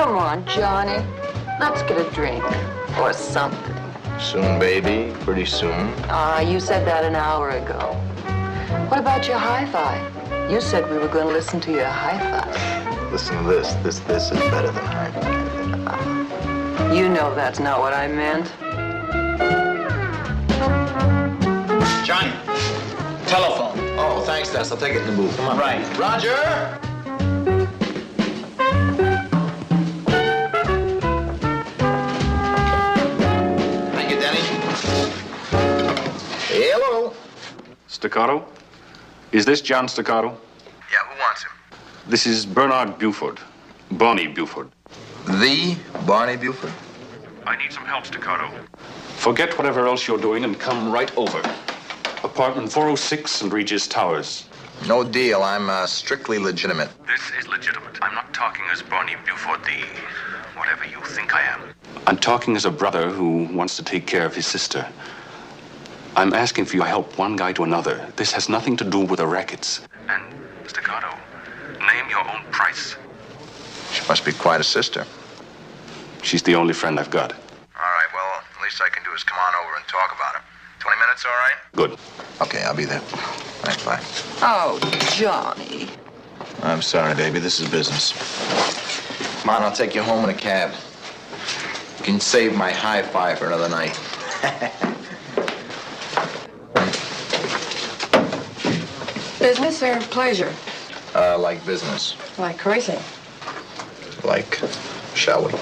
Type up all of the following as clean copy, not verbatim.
Come on, Johnny. Let's get a drink or something. Soon, baby. Pretty soon. You said that an hour ago. What about your hi-fi? You said we were going to listen to your hi-fi. Listen to this. This is better than hi-fi. You know that's not what I meant. Johnny, telephone. Oh, thanks, Des. I'll take it in the booth. Come on. Right. Roger! Hello. Staccato? Is this John Staccato? Yeah, who wants him? This is Bernard Buford. Bonnie Buford. The Barney Buford? I need some help, Staccato. Forget whatever else you're doing and come right over. Apartment 406 St. Regis Towers. No deal. I'm strictly legitimate. This is legitimate. I'm not talking as Bonnie Buford, the whatever you think I am. I'm talking as a brother who wants to take care of his sister. I'm asking for your help, one guy to another. This has nothing to do with the rackets. And, Staccato, name your own price. She must be quite a sister. She's the only friend I've got. All right, well, the least I can do is come on over and talk about her. 20 minutes, all right? Good. Okay, I'll be there. Thanks, bye. Oh, Johnny. I'm sorry, baby. This is business. Come on, I'll take you home in a cab. You can save my hi-fi for another night. Business or pleasure? Like business. Like racing. Like, shall we?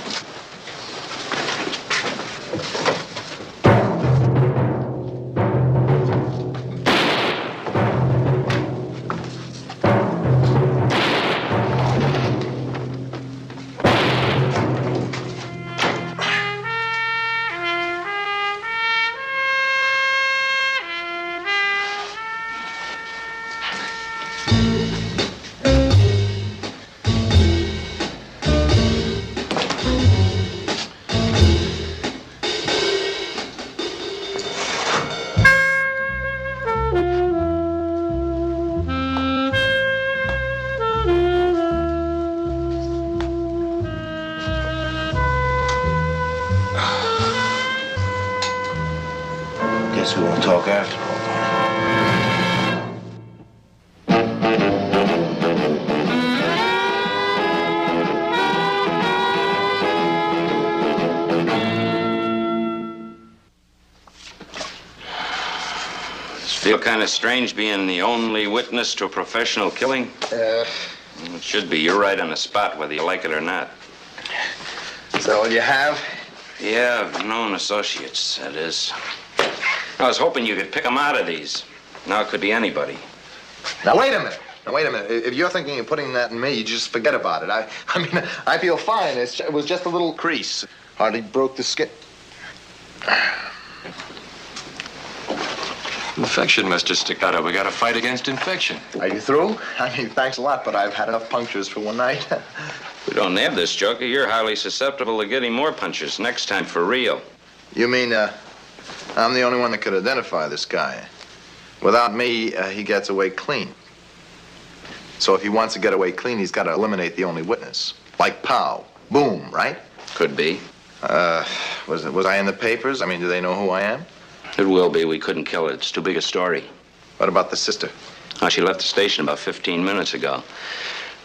Guess we won't talk after all. Feel kind of strange being the only witness to a professional killing? It should be. You're right on the spot, whether you like it or not. Is that all you have? Yeah, known associates, that is. I was hoping you could pick them out of these. Now it could be anybody. Now, wait a minute. If you're thinking of putting that in me, you just forget about it. I mean, I feel fine. It was just a little crease. Hardly broke the skin. Infection, Mr. Staccato. We got to fight against infection. Are you through? I mean, thanks a lot, but I've had enough punctures for one night. We don't nab this joker. You're highly susceptible to getting more punches next time for real. You mean, I'm the only one that could identify this guy. Without me, he gets away clean. So if he wants to get away clean, he's got to eliminate the only witness. Like pow, boom, right? Could be. Was I in the papers? I mean, do they know who I am? It will be. We couldn't kill it. It's too big a story. What about the sister? Oh, she left the station about 15 minutes ago.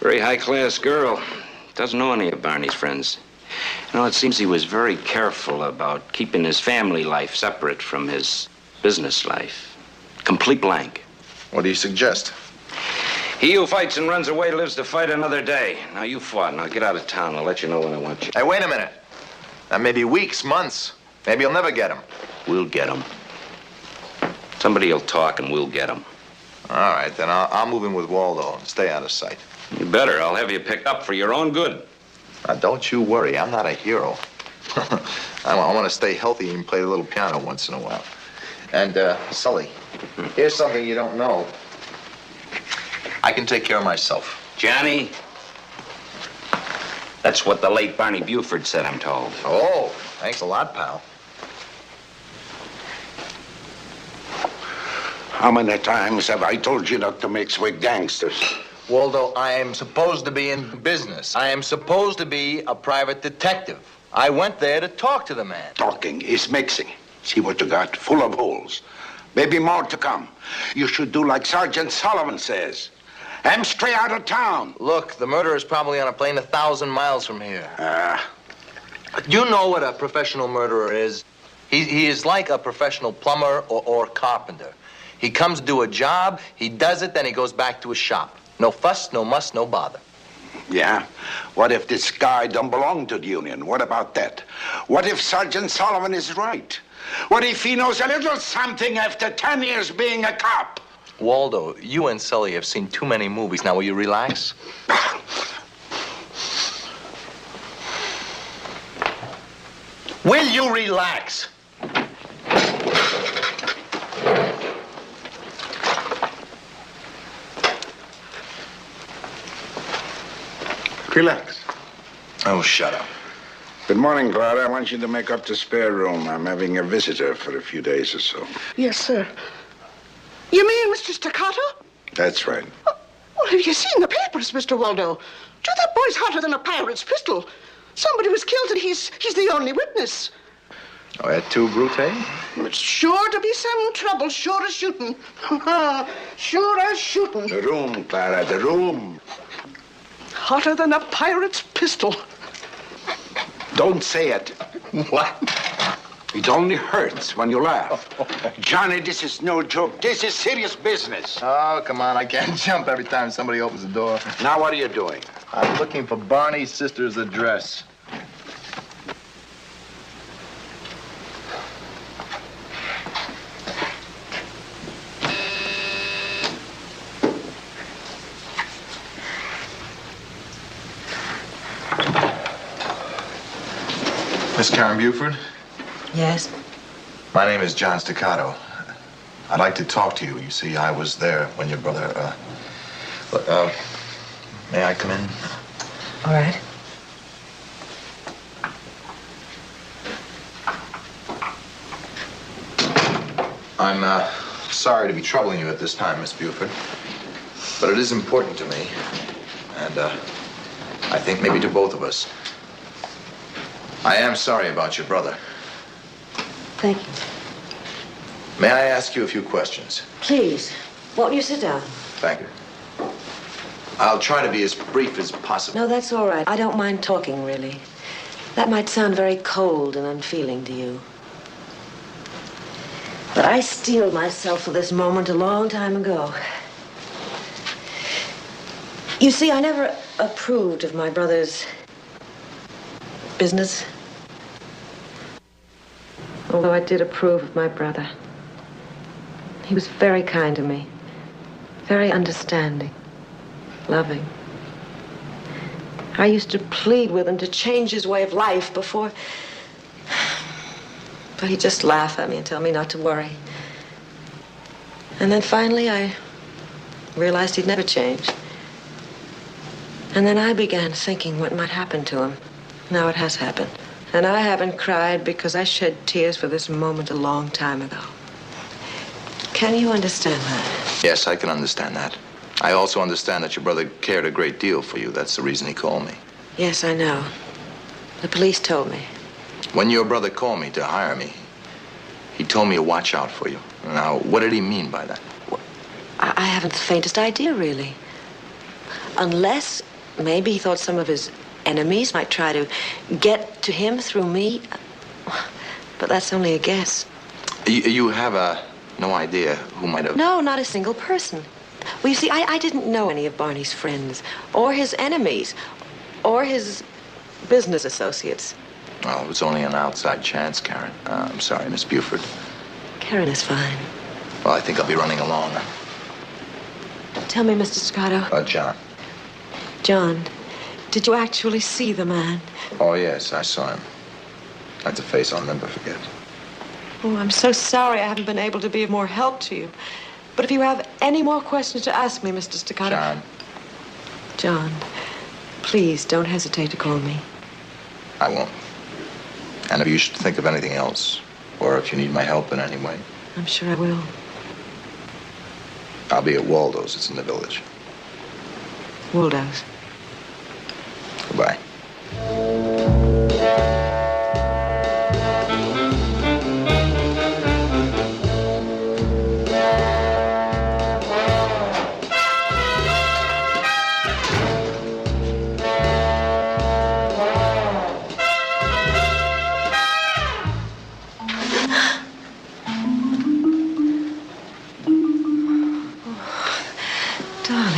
Very high-class girl. Doesn't know any of Barney's friends. No, it seems he was very careful about keeping his family life separate from his business life. Complete blank. What do you suggest? He who fights and runs away lives to fight another day. Now, you fought. Now, get out of town. I'll let you know when I want you. Hey, wait a minute. That may be weeks, months. Maybe you'll never get him. We'll get him. Somebody will talk and we'll get him. All right, then I'll move in with Waldo and stay out of sight. You better. I'll have you picked up for your own good. Now, don't you worry. I'm not a hero. I want to stay healthy and play a little piano once in a while. And, Sully, here's something you don't know. I can take care of myself. Johnny, that's what the late Barney Buford said, I'm told. Oh, thanks a lot, pal. How many times have I told you not to mix with gangsters? Waldo, I am supposed to be in business. I am supposed to be a private detective. I went there to talk to the man. Talking is mixing. See what you got? Full of holes. Maybe more to come. You should do like Sergeant Sullivan says. And stay out of town. Look, the murderer is probably on a plane 1,000 miles from here. You know what a professional murderer is? He is like a professional plumber or carpenter. He comes to do a job, he does it, then he goes back to his shop. No fuss, no muss, no bother. Yeah? What if this guy don't belong to the union? What about that? What if Sergeant Sullivan is right? What if he knows a little something after 10 years being a cop? Waldo, you and Sully have seen too many movies. Now, will you relax? Will you relax? Relax. Oh, shut up. Good morning, Clara. I want you to make up the spare room. I'm having a visitor for a few days or so. Yes, sir. You mean Mr. Staccato? That's right. Well, have you seen the papers, Mr. Waldo? That boy's hotter than a pirate's pistol. Somebody was killed and he's the only witness. Oh, that too, Brute? It's sure to be some trouble, sure as shooting. Sure as shooting. The room, Clara, the room. Hotter than a pirate's pistol. Don't say it. What? It only hurts when you laugh. Johnny, this is no joke. This is serious business. Oh, come on. I can't jump every time somebody opens the door. Now what are you doing? I'm looking for Barney's sister's address. Miss Karen Buford? Yes? My name is John Staccato. I'd like to talk to you. You see, I was there when your brother, may I come in? All right. I'm, sorry to be troubling you at this time, Miss Buford. But it is important to me. And, I think maybe to both of us. I am sorry about your brother. Thank you. May I ask you a few questions? Please, won't you sit down? Thank you. I'll try to be as brief as possible. No, that's all right. I don't mind talking, really. That might sound very cold and unfeeling to you. But I steeled myself for this moment a long time ago. You see, I never approved of my brother's business. Although I did approve of my brother. He was very kind to me, very understanding, loving. I used to plead with him to change his way of life before... But he'd just laugh at me and tell me not to worry. And then finally I realized he'd never change. And then I began thinking what might happen to him. Now it has happened. And I haven't cried because I shed tears for this moment a long time ago. Can you understand that? Yes, I can understand that. I also understand that your brother cared a great deal for you. That's the reason he called me. Yes, I know. The police told me. When your brother called me to hire me, he told me to watch out for you. Now, what did he mean by that? I haven't the faintest idea, really. Unless maybe he thought some of his enemies might try to get to him through me. But that's only a guess. You have no idea who might have... No, not a single person. Well, you see, I didn't know any of Barney's friends, or his enemies, or his business associates. Well, it was only an outside chance, Karen. I'm sorry, Miss Buford. Karen is fine. Well, I think I'll be running along. Tell me, Mr. Staccato. John. John, did you actually see the man? Oh, yes, I saw him. That's a face I'll never forget. Oh, I'm so sorry I haven't been able to be of more help to you. But if you have any more questions to ask me, Mr. Staccato... John. John, please don't hesitate to call me. I won't. And if you should think of anything else, or if you need my help in any way... I'm sure I will. I'll be at Waldo's. It's in the village. Waldo's. Goodbye.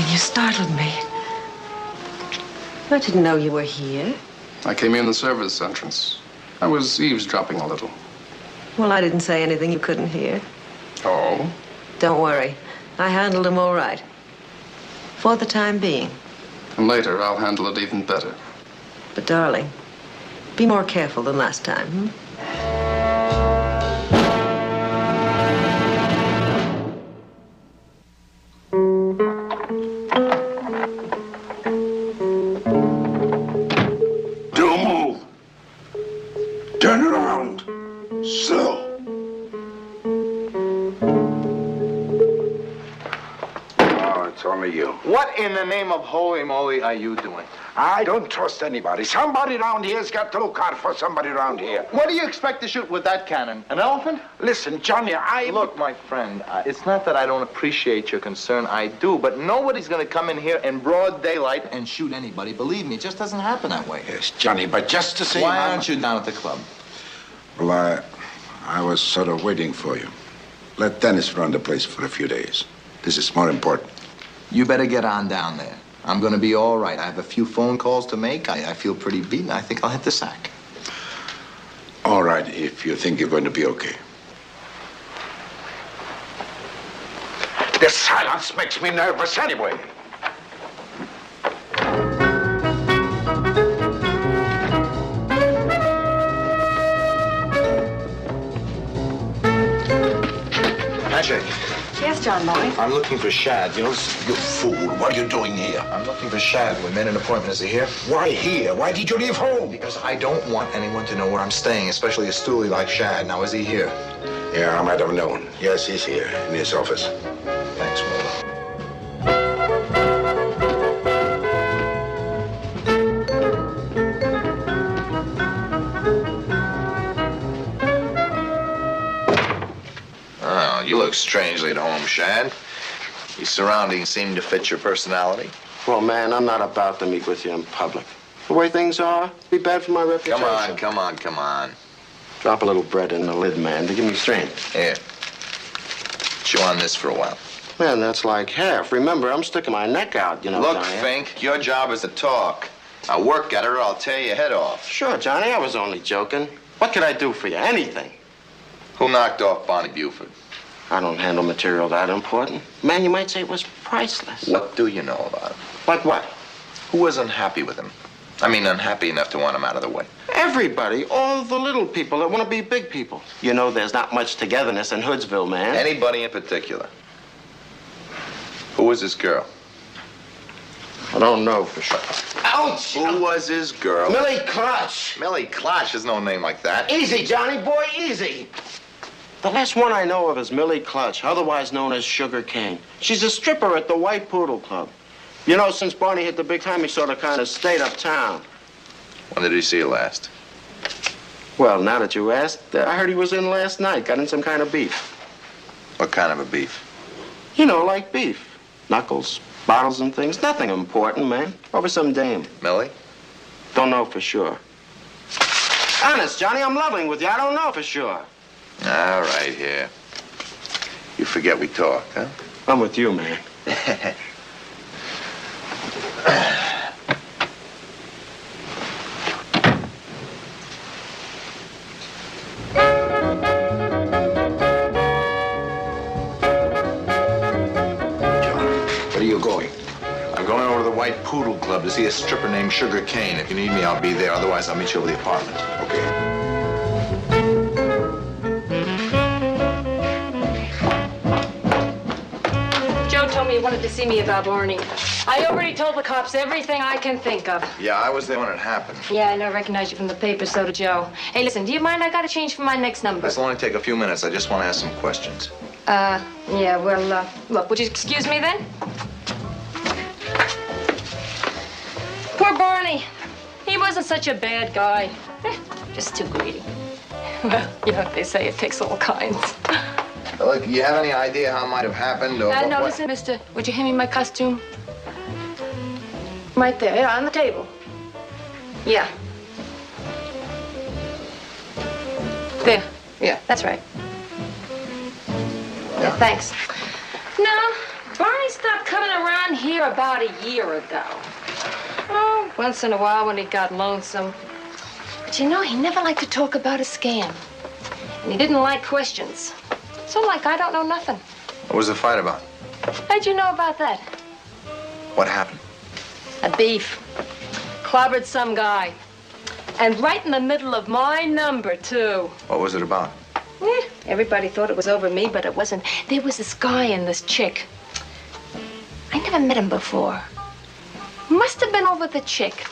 You startled me. I didn't know you were here. I came in the service entrance. I was eavesdropping a little. Well, I didn't say anything you couldn't hear. Oh? Don't worry. I handled him all right. For the time being. And later, I'll handle it even better. But, darling, be more careful than last time, hmm? Turn around. Slow. Oh, it's only you. What in the name of holy moly are you doing? I don't trust anybody. Somebody around here's got to look out for somebody around here. What do you expect to shoot with that cannon? An elephant? Listen, Johnny, Look, my friend, it's not that I don't appreciate your concern. I do, but nobody's going to come in here in broad daylight and shoot anybody. Believe me, it just doesn't happen that way. Yes, Johnny, but just to say... Why aren't you down at the club? Well, I was sort of waiting for you. Let Dennis run the place for a few days. This is more important. You better get on down there. I'm going to be all right. I have a few phone calls to make. I feel pretty beaten. I think I'll hit the sack. All right, if you think you're going to be okay. The silence makes me nervous anyway. Magic. Yes, John Boy. I'm looking for Shad. You know, You fool, what are you doing here? I'm looking for Shad. We made an appointment. Is he here? Why here? Why did you leave home? Because I don't want anyone to know where I'm staying, especially a stoolie like Shad. Now, is he here? Yeah, I might have known. Yes, he's here, in his office. Thanks, Waldo. Oh, you look strangely at home, Shad. Your surroundings seem to fit your personality. Well, man, I'm not about to meet with you in public. The way things are, it'd be bad for my reputation. Come on. Drop a little bread in the lid, man, to give me strength. Here. Chew on this for a while. Man, that's like half. Remember, I'm sticking my neck out, you know, Look, Johnny. Fink, your job is to talk. Now work at her, or I'll tear your head off. Sure, Johnny, I was only joking. What could I do for you? Anything. Who knocked off Bonnie Buford? I don't handle material that important. Man, you might say it was priceless. What do you know about him? Like what? Who was unhappy with him? I mean, unhappy enough to want him out of the way. Everybody, all the little people that want to be big people. You know, there's not much togetherness in Hoodsville, man. Anybody in particular? Who was this girl? I don't know for sure. Ouch! Who was his girl? Millie Clutch. Millie Clutch? There's no name like that. Easy, Johnny boy, easy. The last one I know of is Millie Clutch, otherwise known as Sugar Cane. She's a stripper at the White Poodle Club. You know, since Barney hit the big time, he sort of kind of stayed uptown. When did he see you last? Well, now that you asked, I heard he was in last night, got in some kind of beef. What kind of a beef? You know, like beef. Knuckles, bottles and things. Nothing important, man. Over some dame. Millie? Don't know for sure. Honest, Johnny, I'm leveling with you. I don't know for sure. All right, here. You forget we talked, huh? I'm with you, man. Where are you going? I'm going over to the White Poodle Club to see a stripper named Sugar Cane. If you need me, I'll be there. Otherwise, I'll meet you over the apartment. Okay. He wanted to see me about Barney. I already told the cops everything I can think of. Yeah, I was there when it happened. Yeah, I know. I recognize you from the paper, so did Joe. Hey, listen, do you mind? I gotta change for my next number. This'll only take a few minutes. I just want to ask some questions. Yeah, well, look, would you excuse me then? Poor Barney. He wasn't such a bad guy. Just too greedy. Well, you know what they say, it takes all kinds. Look, you have any idea how it might have happened? Or No, listen, mister. Would you hand me my costume? Right there, yeah, on the table. Yeah. There. Yeah, that's right. Yeah, thanks. No, Barney stopped coming around here about a year ago. Oh, once in a while when he got lonesome. But you know, he never liked to talk about a scam. And he didn't like questions. So, like, I don't know nothing. What was the fight about? How'd you know about that? What happened? A beef. Clobbered some guy. And right in the middle of my number, too. What was it about? Everybody thought it was over me, but it wasn't. There was this guy and this chick. I never met him before. Must have been over the chick.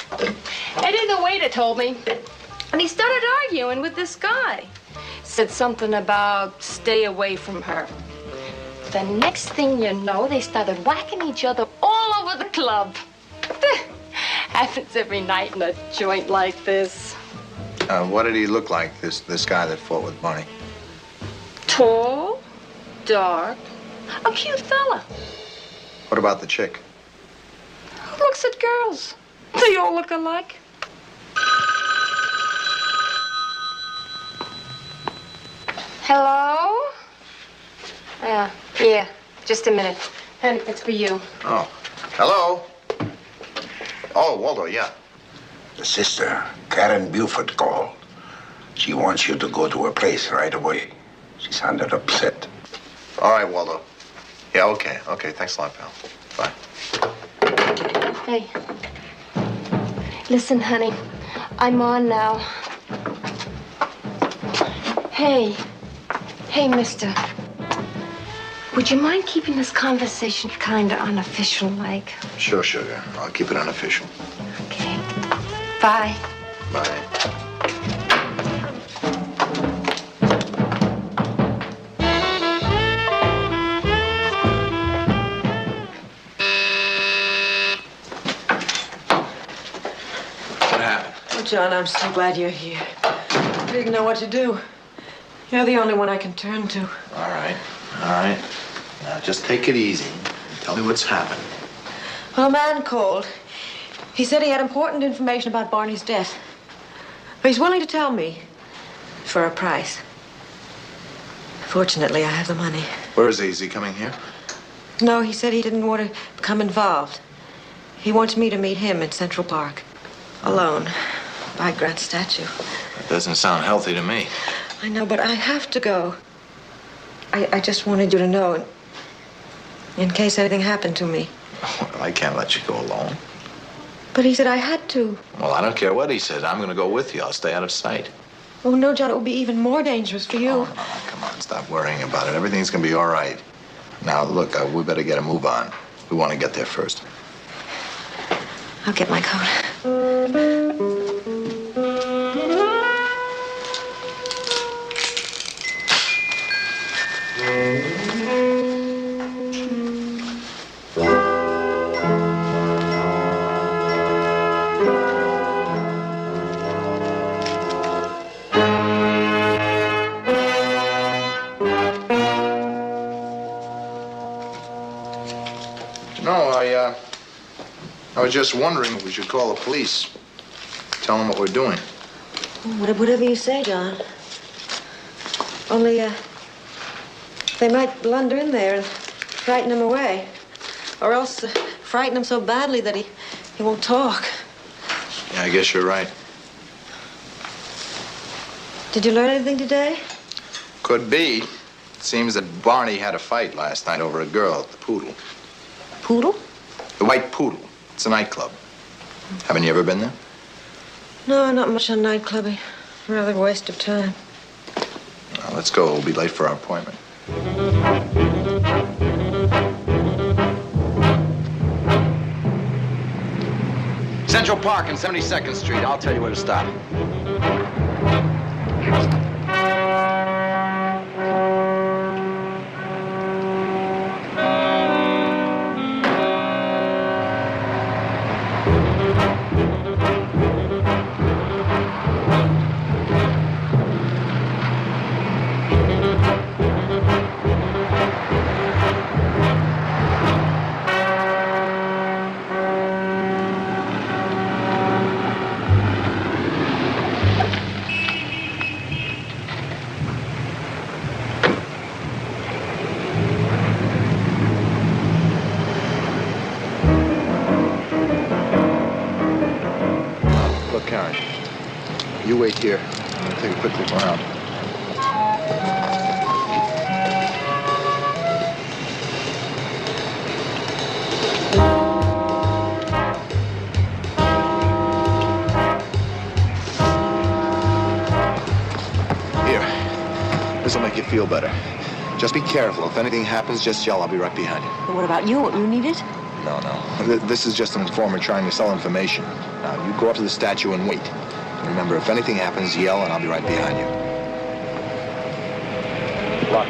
Eddie the waiter told me. And he started arguing with this guy. Said something about stay away from her. The next thing you know, they started whacking each other all over the club. Happens every night in a joint like this. What did he look like, this guy that fought with Barney? Tall, dark, a cute fella. What about the chick? Who looks at girls? They all look alike. Hello? Yeah, just a minute. Honey, it's for you. Oh, hello? Oh, Waldo, yeah. The sister, Karen Buford, called. She wants you to go to her place right away. She sounded upset. All right, Waldo. Yeah, okay. Okay, thanks a lot, pal. Bye. Hey. Listen, honey. I'm on now. Hey. Hey, mister. Would you mind keeping this conversation kind of unofficial-like? Sure, sugar. I'll keep it unofficial. Okay. Bye. Bye. What happened? Oh, John, I'm so glad you're here. I didn't know what to do. You're the only one I can turn to. All right. All right. Now, just take it easy. Tell me what's happened. Well, a man called. He said he had important information about Barney's death. But he's willing to tell me for a price. Fortunately, I have the money. Where is he? Is he coming here? No, he said he didn't want to become involved. He wants me to meet him in Central Park. Alone. By Grant's statue. That doesn't sound healthy to me. I know, but I have to go. I just wanted you to know, in case anything happened to me. Well, I can't let you go alone. But he said I had to. Well, I don't care what he says. I'm going to go with you. I'll stay out of sight. Oh, no, John, it would be even more dangerous for you. Oh, no, come on, stop worrying about it. Everything's going to be all right. Now, look, we better get a move on. We want to get there first. I'll get my coat. No, I was just wondering if we should call the police. Tell him what we're doing. Whatever you say, John. Only, they might blunder in there and frighten him away. Or else frighten him so badly that he won't talk. Yeah, I guess you're right. Did you learn anything today? Could be. It seems that Barney had a fight last night over a girl at the Poodle. Poodle? The White Poodle. It's a nightclub. Haven't you ever been there? No, not much on nightclubbing. Rather a waste of time. Well, let's go. We'll be late for our appointment. Central Park and 72nd Street. I'll tell you where to stop. You wait here. I'm going to take a quick look around. Here. This will make you feel better. Just be careful. If anything happens, just yell. I'll be right behind you. But what about you? Won't you need it? No. This is just an informer trying to sell information. Now, you go up to the statue and wait. Remember, if anything happens, yell, and I'll be right behind you. Lock.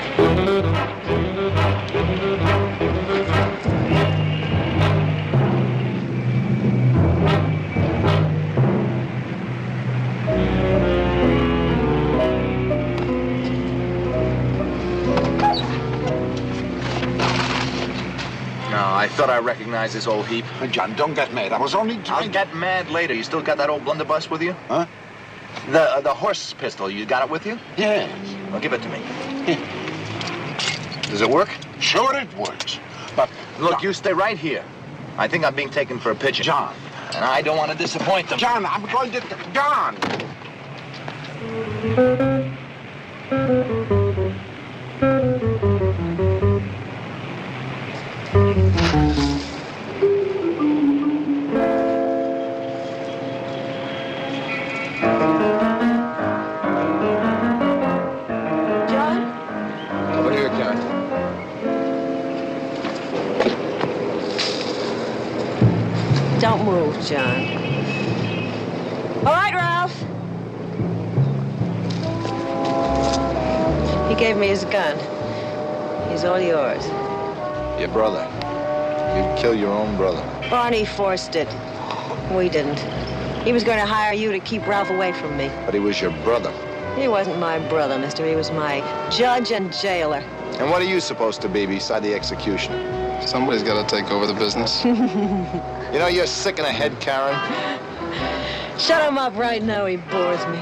I thought I recognized this old heap. John, don't get mad. I was only trying... I'll get mad later. You still got that old blunderbuss with you? Huh? The horse pistol, you got it with you? Yes. Well, give it to me. Does it work? Sure it works. But... Look, you stay right here. I think I'm being taken for a pigeon. John. And I don't want to disappoint them. John, I'm going to... John! Don't move, John. All right, Ralph. He gave me his gun. He's all yours. Your brother. You'd kill your own brother. Barney forced it. We didn't. He was going to hire you to keep Ralph away from me. But he was your brother. He wasn't my brother, mister. He was my judge and jailer. And what are you supposed to be beside the executioner? Somebody's got to take over the business. You know, you're sick in the head, Karen. Shut him up right now. He bores me.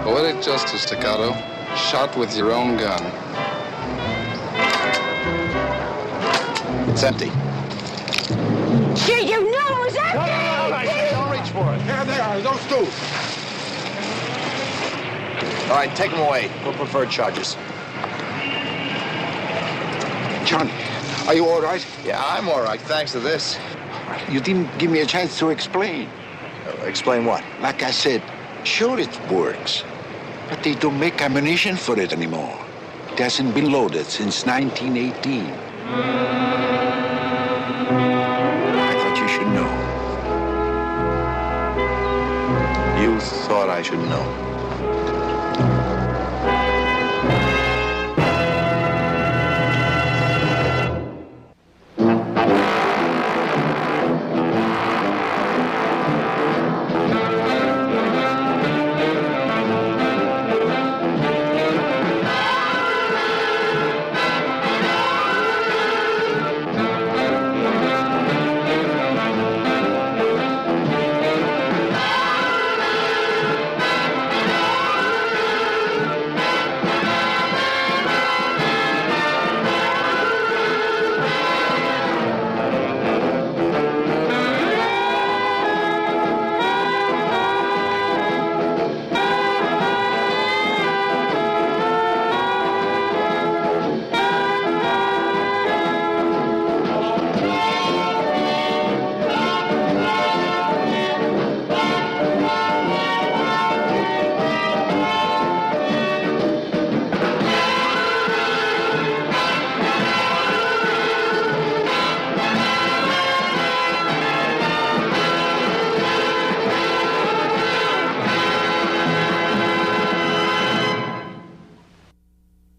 Poetic justice, Staccato. Shot with your own gun. It's empty. Gee, you know it was empty! No. Don't reach for it. Here they are, those two. All right, take them away. For preferred charges. John, are you all right? Yeah, I'm all right, thanks to this. You didn't give me a chance to explain. Explain what? Like I said, sure it works. But they don't make ammunition for it anymore. It hasn't been loaded since 1918. I thought you should know. You thought I should know.